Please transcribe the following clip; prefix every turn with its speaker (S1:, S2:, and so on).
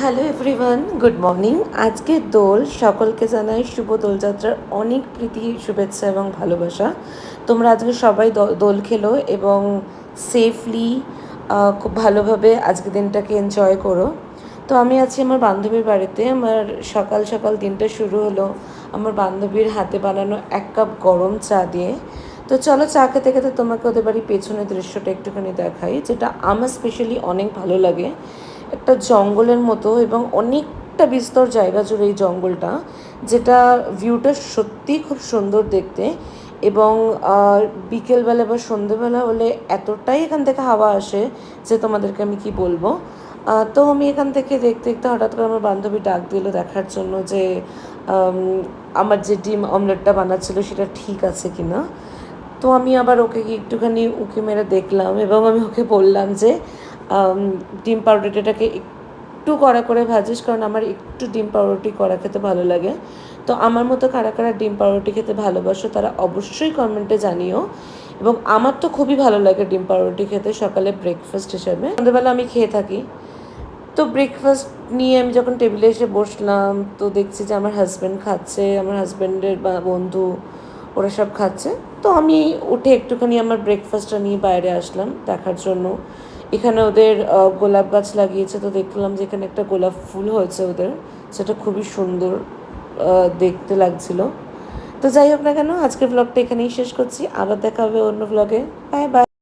S1: Hello everyone, good morning. আজকের দোল সকলকে জানাই শুভ দোলযাত্রার অনেক প্রীতি, শুভেচ্ছা এবং ভালোবাসা। তোমরা আজকে সবাই দোল খেলো এবং সেফলি খুব ভালোভাবে আজকের দিনটাকে এনজয় করো। তো আমি আছি আমার বান্ধবীর বাড়িতে। আমার সকাল সকাল দিনটা শুরু হলো আমার বান্ধবীর হাতে বানানো 1 কাপ গরম চা দিয়ে। তো চলো চা খেতে খেতে তোমাকে ওদের বাড়ির পেছনের দৃশ্যটা একটুখানি দেখাই, যেটা আমার স্পেশালি অনেক ভালো লাগে। একটা জঙ্গলের মতো এবং অনেকটা বিস্তর জায়গা জুড়ে এই জঙ্গলটা, যেটা ভিউটা সত্যিই খুব সুন্দর দেখতে। এবং বিকেলবেলা বা সন্ধেবেলা হলে এতটাই এখান থেকে হাওয়া আসে যে তোমাদেরকে আমি কি বলবো। তো আমি এখান থেকে দেখতে দেখতে হঠাৎ করে আমার বান্ধবী ডাক দিল দেখার জন্য যে আমার যে ডিম অমলেটটা বানাচ্ছিল সেটা ঠিক আছে কি না। তো আমি আবার ওকে একটুখানি উঁকি মেরে দেখলাম এবং আমি ওকে বললাম যে ডিম পাউরুটিটাকে একটু কড়া করে ভাজিস, কারণ আমার একটু ডিম পাউরুটি কড়া খেতে ভালো লাগে। তো আমার মতো কারা কারা ডিম পাউরুটি খেতে ভালোবাসো তারা অবশ্যই কমেন্টে জানিও। এবং আমার তো খুবই ভালো লাগে ডিম পাউরুটি খেতে সকালে ব্রেকফাস্ট হিসেবে। সন্ধ্যেবেলা আমি খেয়ে থাকি। তো ব্রেকফাস্ট নিয়ে আমি যখন টেবিলে এসে বসলাম তো দেখছি যে আমার হাজব্যান্ড খাচ্ছে, আমার হাজব্যান্ডের বন্ধু ওরা সব খাচ্ছে। তো আমি উঠে একটুখানি আমার ব্রেকফাস্টটা নিয়ে বাইরে আসলাম দেখার জন্য। এখানে ওদের গোলাপ গাছ লাগিয়েছে, তো দেখলাম যে এখানে একটা গোলাপ ফুল হয়েছে ওদের, সেটা খুবই সুন্দর দেখতে লাগছিল। তো যাই হোক না কেন, আজকের ব্লগটা এখানেই শেষ করছি। আবার দেখা হবে অন্য ব্লগে। Bye bye.